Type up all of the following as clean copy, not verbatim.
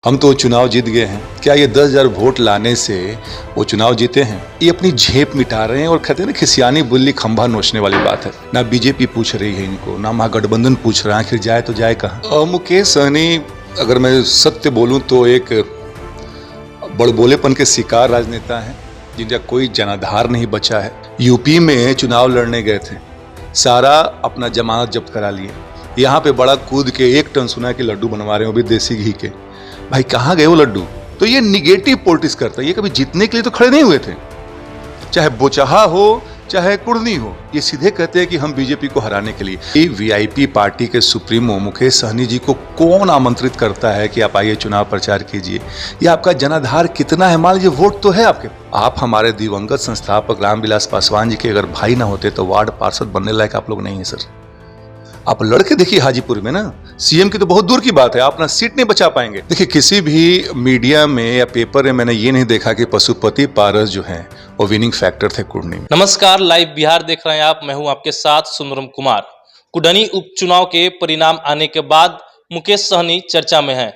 हम तो चुनाव जीत गए हैं। क्या ये 10,000 वोट लाने से वो चुनाव जीते हैं? ये अपनी झेप मिटा रहे हैं और कहते हैं ना, खिसियानी बुल्ली खंभा नोचने वाली बात है। ना बीजेपी पूछ रही है इनको, ना महागठबंधन पूछ रहा है, आखिर जाए तो जाए कहाँ। मुकेश सहनी, अगर मैं सत्य बोलूं तो एक बड़बोलेपन के शिकार राजनेता है जिनका कोई जनाधार नहीं बचा है। यूपी में चुनाव लड़ने गए थे, सारा अपना जमानत जब्त करा लिए। यहाँ पे बड़ा कूद के 1 टन सोना के लड्डू बनवा रहे हैं, वो भी देसी घी के। भाई कहाँ गए वो लड्डू? तो ये निगेटिव पॉलिटिक्स करता है। ये कभी जीतने के लिए तो खड़े नहीं हुए थे, चाहे बोचहा हो चाहे कुर्नी हो। ये सीधे कहते हैं कि हम बीजेपी को हराने के लिए। वीआईपी पार्टी के सुप्रीमो मुकेश सहनी जी को कौन आमंत्रित करता है कि आप आइए चुनाव प्रचार कीजिए? ये आपका जनाधार कितना है? मान लीजिए वोट तो है आपके। आप हमारे दिवंगत संस्थापक रामविलास पासवान जी के अगर भाई ना होते तो वार्ड पार्षद बनने लायक आप लोग नहीं है सर। आप लड़के देखिए हाजीपुर में ना, सीएम की तो बहुत दूर की बात है, आप ना सीट नहीं बचा पाएंगे। देखिए किसी भी मीडिया में या पेपर में मैंने ये नहीं देखा कि पशुपति पारस जो है वो विनिंग फैक्टर थे कुढ़नी में। नमस्कार, लाइव बिहार देख रहे हैं आप। मैं हूं आपके साथ सुंदरम कुमार। कुढ़नी उपचुनाव के परिणाम आने के बाद मुकेश सहनी चर्चा में हैं।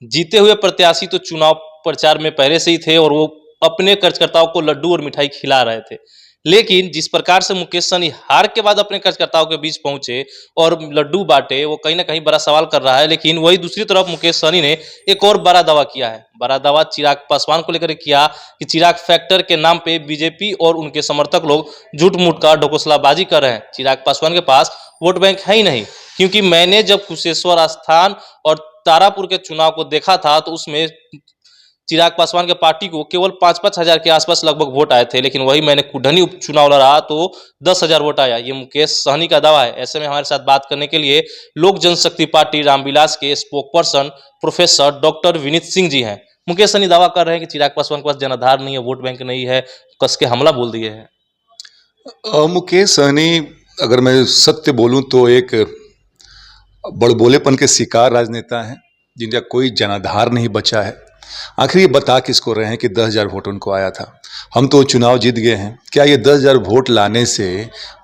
जीते हुए प्रत्याशी तो चुनाव प्रचार में पहले से ही थे और वो अपने कार्यकर्ताओं को लड्डू और मिठाई खिला रहे थे, लेकिन जिस प्रकार से मुकेश सहनी हार के बाद अपने कार्यकर्ताओं के बीच पहुंचे और लड्डू बांटे, वो कहीं ना कहीं बड़ा सवाल कर रहा है। लेकिन वही दूसरी तरफ मुकेश सहनी ने एक और बड़ा दावा किया है। बड़ा दावा चिराग पासवान को लेकर किया कि चिराग फैक्टर के नाम पे बीजेपी और उनके समर्थक लोग झूठ मूठ का ढकोसलाबाजी कर रहे हैं। चिराग पासवान के पास वोट बैंक है ही नहीं, क्योंकि मैंने जब कुशेश्वर स्थान और तारापुर के चुनाव को देखा था तो उसमें चिराग पासवान के पार्टी को केवल 5-5 हजार के आसपास लगभग वोट आए थे, लेकिन वही मैंने कुढ़नी उपचुनाव लड़ा तो 10,000 वोट आया। ये मुकेश सहनी का दावा है। ऐसे में हमारे साथ बात करने के लिए लोक जनशक्ति पार्टी रामविलास के spokesperson professor doctor Vineet Singh ji हैं। मुकेश सहनी दावा कर रहे हैं कि चिराग पासवान के पास जनाधार नहीं है, वोट बैंक नहीं है, कस के हमला बोल दिए हैं। मुकेश सहनी, अगर मैं सत्य बोलूं तो एक बड़बोलेपन के शिकार राजनेता है जिनका कोई जनाधार नहीं बचा है। आखिर ये बता किसको रहे हैं कि 10,000 वोट उनको आया था? हम तो चुनाव जीत गए हैं। क्या ये 10,000 वोट लाने से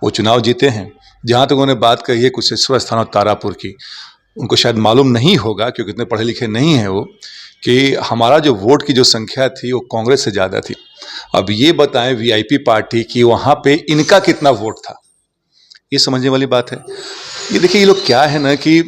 वो चुनाव जीते हैं? जहाँ तक उन्होंने बात कही है कुशेश्वर स्थान और तारापुर की, उनको शायद मालूम नहीं होगा क्योंकि इतने पढ़े लिखे नहीं हैं वो, कि हमारा जो वोट की जो संख्या थी वो कांग्रेस से ज़्यादा थी। अब ये बताएं वीआईपी पार्टी की वहाँ पे इनका कितना वोट था, ये समझने वाली बात है। ये देखिए ये लोग क्या है ना कि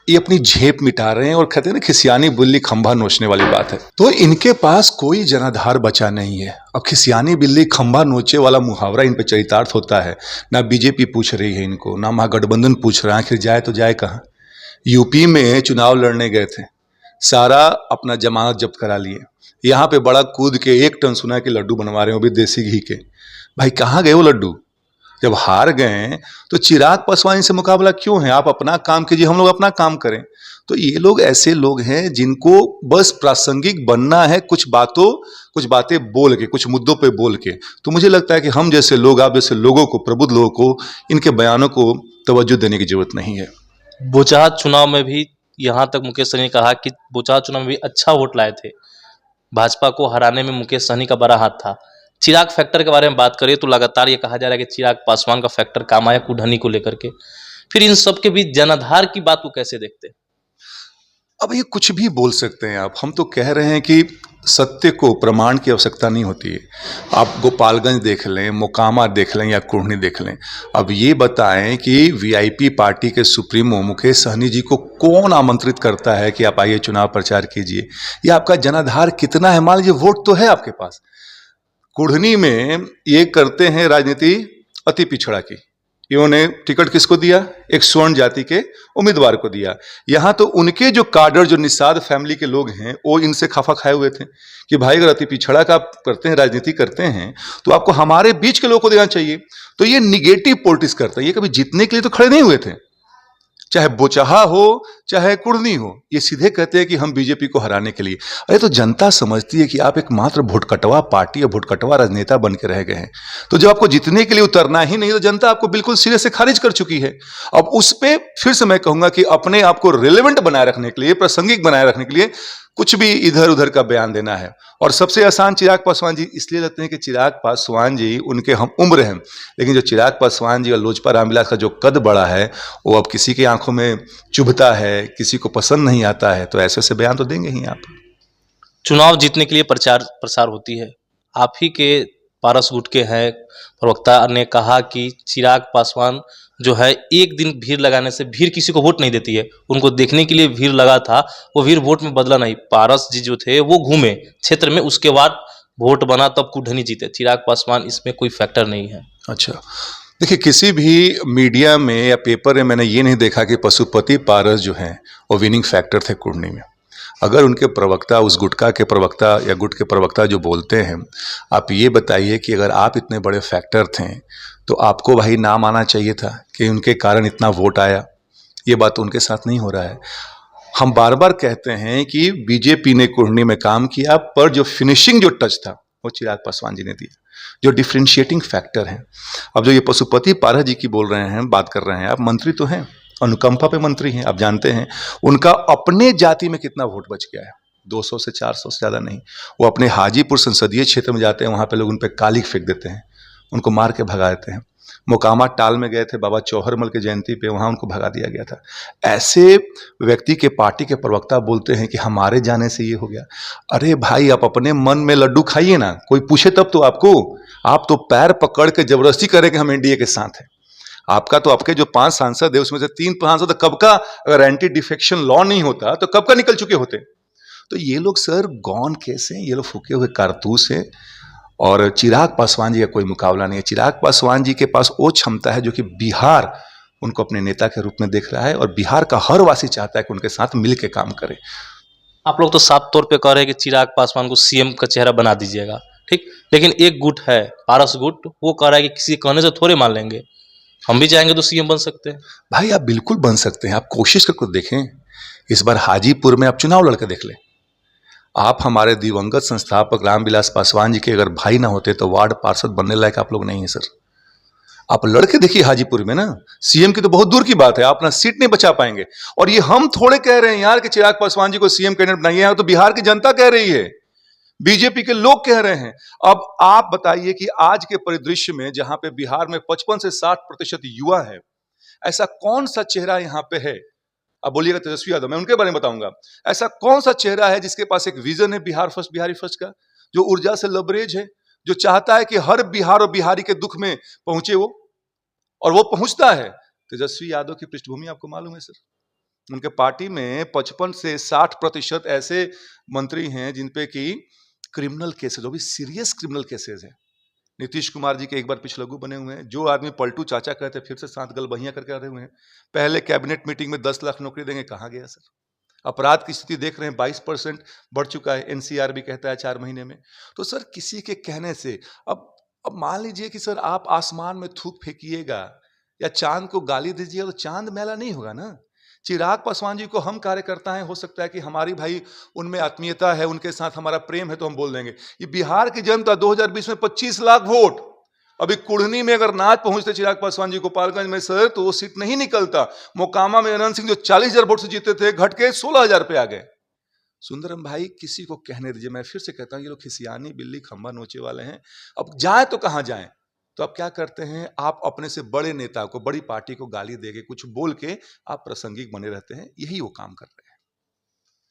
ये अपनी झेप मिटा रहे हैं और कहते हैं ना, खिसियानी बिल्ली खंभा नोचने वाली बात है। तो इनके पास कोई जनाधार बचा नहीं है। अब खिसियानी बिल्ली खंभा नोचे वाला मुहावरा इन पे चरितार्थ होता है। ना बीजेपी पूछ रही है इनको, ना महागठबंधन पूछ रहा है, आखिर जाए तो जाए कहाँ। यूपी में चुनाव लड़ने गए थे, सारा अपना जमानत जब्त करा लिए। यहाँ पे बड़ा कूद के 1 टन सोना के लड्डू बनवा रहे हैं, वो भी देसी घी के। भाई कहाँ गए वो लड्डू? जब हार गए तो चिराग पासवान से मुकाबला क्यों है? आप अपना काम कीजिए, हम लोग अपना काम करें। तो ये लोग ऐसे लोग हैं जिनको बस प्रासंगिक बनना है, कुछ बातें बोल के, कुछ मुद्दों पे बोल के। तो मुझे लगता है कि हम जैसे लोग, आप जैसे लोगों को, प्रबुद्ध लोगों को इनके बयानों को तवज्जो देने की जरूरत नहीं है। बोचहा चुनाव में भी यहाँ तक मुकेश सहनी ने कहा कि बोचहा चुनाव में भी अच्छा वोट लाए थे। भाजपा को हराने में मुकेश सहनी का बड़ा हाथ था। चिराग फैक्टर के बारे में बात करें तो लगातार ये कहा जा रहा है कि चिराग पासवान का फैक्टर काम आया कुढ़नी को लेकर के। फिर इन सब के बीच जनाधार की बात को कैसे देखते हैं? अब ये कुछ भी बोल सकते हैं आप। हम तो कह रहे हैं कि सत्य को प्रमाण की आवश्यकता नहीं होती है। आप गोपालगंज देख लें, मोकामा देख लें या कुढ़नी देख लें। अब ये बताएं कि वीआईपी पार्टी के सुप्रीमो मुकेश सहनी जी को कौन आमंत्रित करता है कि आप आइए चुनाव प्रचार कीजिए? ये आपका जनाधार कितना है? मान लीजिए वोट तो है आपके पास। कुढ़नी में ये करते हैं राजनीति अति पिछड़ा की। इन्होंने टिकट किसको दिया? एक स्वर्ण जाति के उम्मीदवार को दिया। यहाँ तो उनके जो काडर, जो निषाद फैमिली के लोग हैं, वो इनसे खफा खाए हुए थे कि भाई अगर अति पिछड़ा का आप करते हैं, राजनीति करते हैं, तो आपको हमारे बीच के लोगों को देना चाहिए। तो ये निगेटिव पॉलिटिक्स करता है। ये कभी जीतने के लिए तो खड़े नहीं हुए थे, चाहे बोचहा हो चाहे कुढ़नी हो। ये सीधे कहते हैं कि हम बीजेपी को हराने के लिए। अरे तो जनता समझती है कि आप एक मात्र भुटकटवा पार्टी और भुटकटवा राजनेता बन के रह गए हैं। तो जब आपको जीतने के लिए उतरना ही नहीं, तो जनता आपको बिल्कुल सिरे से खारिज कर चुकी है। अब उस पर फिर से मैं कहूंगा कि अपने आप को रिलेवेंट बनाए रखने के लिए, प्रासंगिक बनाए रखने के लिए कुछ भी इधर उधर का बयान देना है। और सबसे आसान चिराग पासवान जी इसलिए लगते हैं कि चिराग पासवान जी उनके हम उम्र हैं, लेकिन जो चिराग पासवान जी और लोजपा रामविलास का जो कद बड़ा है वो अब किसी की आंखों में चुभता है, किसी को पसंद नहीं आता है, तो ऐसे ऐसे बयान तो देंगे ही आप। चुनाव जीतने के लिए प्रचार प्रसार होती है, आप ही के पारस गुट के हैं प्रवक्ता ने कहा कि चिराग पासवान जो है एक दिन भीड़ लगाने से भीड़ किसी को वोट नहीं देती है, उनको देखने के लिए भीड़ लगा था, वो भीड़ वोट में बदला नहीं। पारस जी जो थे वो घूमे क्षेत्र में, उसके बाद वोट बना तब कुढ़नी जीते। चिराग पासवान इसमें कोई फैक्टर नहीं है। अच्छा, देखिए किसी भी मीडिया में या पेपर में मैंने ये नहीं देखा कि पशुपति पारस जो हैं वो विनिंग फैक्टर थे कुढ़नी में। अगर उनके प्रवक्ता, उस गुटका के प्रवक्ता या गुट के प्रवक्ता जो बोलते हैं, आप ये बताइए कि अगर आप इतने बड़े फैक्टर थे तो आपको भाई नाम आना चाहिए था कि उनके कारण इतना वोट आया। ये बात तो उनके साथ नहीं हो रहा है। हम बार बार कहते हैं कि बीजेपी ने कुढ़नी में काम किया, पर जो फिनिशिंग जो टच था वो चिराग पासवान जी ने दिया, जो डिफ्रेंशिएटिंग फैक्टर है। अब जो ये पशुपति पारस जी की बोल रहे हैं, बात कर रहे हैं, आप मंत्री तो हैं, अनुकंपा पे मंत्री हैं, आप जानते हैं उनका अपने जाति में कितना वोट बच गया है, 200 से 400 से ज़्यादा नहीं। वो अपने हाजीपुर संसदीय क्षेत्र में जाते हैं, वहाँ पे लोग उन पर कालिक फेंक देते हैं, उनको मार के भगा देते हैं। मोकामा टाल में गए थे बाबा चौहरमल के जयंती पे, वहाँ उनको भगा दिया गया था। ऐसे व्यक्ति के पार्टी के प्रवक्ता बोलते हैं कि हमारे जाने से ये हो गया। अरे भाई, आप अपने मन में लड्डू खाइए ना, कोई पूछे तब तो आपको। आप तो पैर पकड़ के जबरदस्ती करें कि हम एनडीए के साथ हैं। आपका तो, आपके जो 5 सांसद है उसमें से 3 सांसद कब का, अगर एंटी डिफेक्शन लॉ नहीं होता तो कब का निकल चुके होते। तो ये लोग सर गौन केस हैं, ये लोग फूके हुए कारतूस हैं। और चिराग पासवान जी का कोई मुकाबला नहीं है। चिराग पासवान जी के पास वो क्षमता है जो कि बिहार उनको अपने नेता के रूप में देख रहा है, और बिहार का हर वासी चाहता है कि उनके साथ मिल के काम करे। आप लोग तो साफ तौर पे कह रहे हैं कि चिराग पासवान को सीएम का चेहरा बना दीजिएगा, ठीक, लेकिन एक गुट है पारस गुट, वो कह रहा है कि किसी कहने से थोड़े मान लेंगे, हम भी चाहेंगे तो सीएम बन सकते हैं। भाई आप बिल्कुल बन सकते हैं, आप कोशिश करके देखें। इस बार हाजीपुर में आप चुनाव लड़के देख लें। आप हमारे दिवंगत संस्थापक रामविलास पासवान जी के अगर भाई ना होते तो वार्ड पार्षद बनने लायक आप लोग नहीं है सर। आप लड़के देखिए हाजीपुर में ना, सीएम की तो बहुत दूर की बात है, आप ना सीट नहीं बचा पाएंगे। और ये हम थोड़े कह रहे हैं यार कि चिराग पासवान जी को सीएम कैंडिडेट बनाइए, यहाँ तो बिहार की जनता कह रही है, बीजेपी के लोग कह रहे हैं। अब आप बताइए कि आज के परिदृश्य में जहां पे बिहार में 55 से 60% युवा है, ऐसा कौन सा चेहरा यहां पे है, अब बोलिएगा तेजस्वी यादव, मैं उनके बारे में बताऊंगा, ऐसा कौन सा चेहरा है जिसके पास एक विजन है बिहार फर्स्ट, बिहारी फर्स्ट का, जो ऊर्जा से लबरेज है, जो चाहता है कि हर बिहार और बिहारी के दुख में पहुंचे वो, और वो पहुंचता है। तेजस्वी यादव की पृष्ठभूमि आपको मालूम है सर, उनके पार्टी में 55 से 60% ऐसे मंत्री हैं जिनपे की क्रिमिनल केसेस, जो भी सीरियस क्रिमिनल केसेस है। नीतीश कुमार जी के एक बार पिछलग्गू बने हुए हैं, जो आदमी पलटू चाचा कहते फिर से साथ गलबहियां करके आ रहे हुए हैं। पहले कैबिनेट मीटिंग में 10 लाख नौकरी देंगे, कहाँ गया सर। अपराध की स्थिति देख रहे हैं, 22% बढ़ चुका है, एनसीआर भी कहता है 4 महीने में। तो सर किसी के कहने से, अब मान लीजिए कि सर आप आसमान में थूक फेंकिएगा या चांद को गाली दीजिएगा तो चांद मैला नहीं होगा ना। चिराग पासवान जी को हम कार्यकर्ता हैं, हो सकता है कि हमारी भाई उनमें आत्मीयता है, उनके साथ हमारा प्रेम है, तो हम बोल देंगे। ये बिहार की जनता 2020 में 25 लाख वोट, अभी कुढ़नी में अगर नाच पहुंचते चिराग पासवान जी गोपालगंज में सर, तो वो सीट नहीं निकलता। मोकामा में अनंत सिंह जो 40,000 वोट से जीते थे, घट के 16,000 पे आ गए। सुंदरम भाई किसी को कहने दीजिए, मैं फिर से कहता हूं ये लोग खिसियानी बिल्ली खंबा नोचे वाले हैं। अब जाए तो कहां जाएं। तो आप क्या करते हैं, आप अपने से बड़े नेता को, बड़ी पार्टी को गाली देके, कुछ बोल के आप प्रासंगिक बने रहते हैं, यही वो काम कर रहे हैं।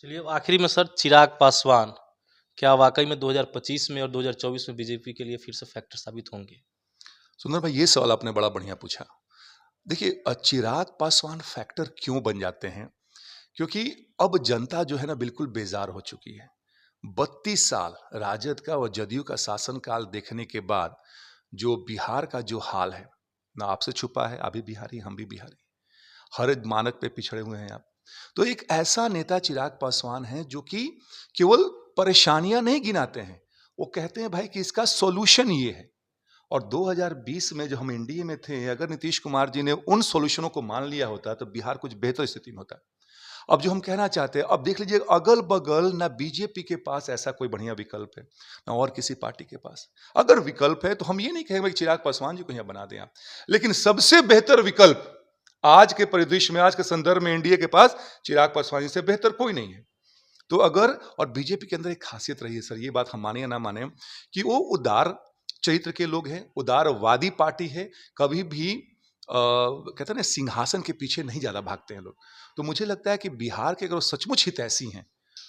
चलिए आखिरी में सर, चिराग पासवान क्या वाकई में 2025 में और 2024 में बीजेपी के लिए फिर से फैक्टर साबित होंगे? सुंदर भाई ये सवाल आपने बड़ा बढ़िया पूछा। देखिए चिराग पासवान फैक्टर क्यों बन जाते हैं, क्योंकि अब जनता जो है ना बिल्कुल बेजार हो चुकी है। 32 साल राजद का और जदयू का शासनकाल देखने के बाद जो बिहार का जो हाल है ना, आपसे छुपा है, अभी बिहारी, हम भी बिहारी, हर मानक पे पिछड़े हुए हैं आप। तो एक ऐसा नेता चिराग पासवान है जो कि केवल परेशानियां नहीं गिनाते हैं, वो कहते हैं भाई कि इसका सॉल्यूशन ये है। और 2020 में जो हम एनडीए में थे, अगर नीतीश कुमार जी ने उन सॉल्यूशनों को मान लिया होता तो बिहार कुछ बेहतर स्थिति में होता। अब जो हम कहना चाहते हैं, अब देख लीजिए अगल बगल ना बीजेपी के पास ऐसा कोई बढ़िया विकल्प है, ना और किसी पार्टी के पास। अगर विकल्प है तो हम ये नहीं कहेंगे कि चिराग पासवान जी को यहाँ बना दें आप, लेकिन सबसे बेहतर विकल्प आज के परिदृश्य में, आज के संदर्भ में एनडीए के पास चिराग पासवान जी से बेहतर कोई नहीं है। तो अगर और बीजेपी के अंदर एक खासियत रही है सर, ये बात हम माने या ना माने, कि वो उदार चरित्र के लोग हैं, उदारवादी पार्टी है, कभी भी कहते हैं ना सिंहासन के पीछे नहीं ज़्यादा भागते हैं लोग। तो मुझे लगता है कि बिहार के अगर वो सचमुच हितैषी हैं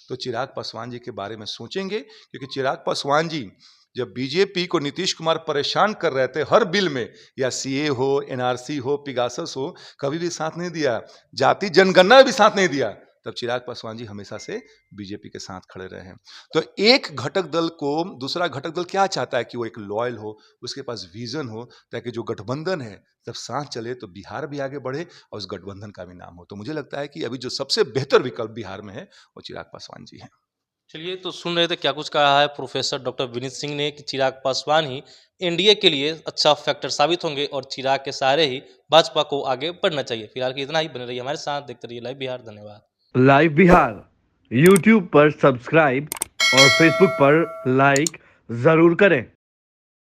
तो चिराग पासवान जी के बारे में सोचेंगे, क्योंकि चिराग पासवान जी जब बीजेपी को नीतीश कुमार परेशान कर रहे थे हर बिल में, या सीए हो, एनआरसी हो, पिगासस हो, कभी भी साथ नहीं दिया, जाति जनगणना भी साथ नहीं दिया, तब चिराग पासवान जी हमेशा से बीजेपी के साथ खड़े रहे हैं। तो एक घटक दल को दूसरा घटक दल क्या चाहता है कि वो एक लॉयल हो, उसके पास विजन हो, ताकि जो गठबंधन है जब साथ चले तो बिहार भी आगे बढ़े और उस गठबंधन का भी नाम हो। तो मुझे लगता है कि अभी जो सबसे बेहतर विकल्प बिहार में है वो चिराग पासवान जी हैं। चलिए, तो सुन रहे थे क्या कुछ कहा है प्रोफेसर डॉक्टर विनीत सिंह ने कि चिराग पासवान ही एनडीए के लिए अच्छा फैक्टर साबित होंगे और चिराग के सहारे ही भाजपा को आगे बढ़ना चाहिए। फिलहाल के इतना ही, बने रहिए हमारे साथ, देखते रहिए लाइव बिहार। धन्यवाद। लाइव बिहार यूट्यूब पर सब्सक्राइब और फेसबुक पर लाइक जरूर करें।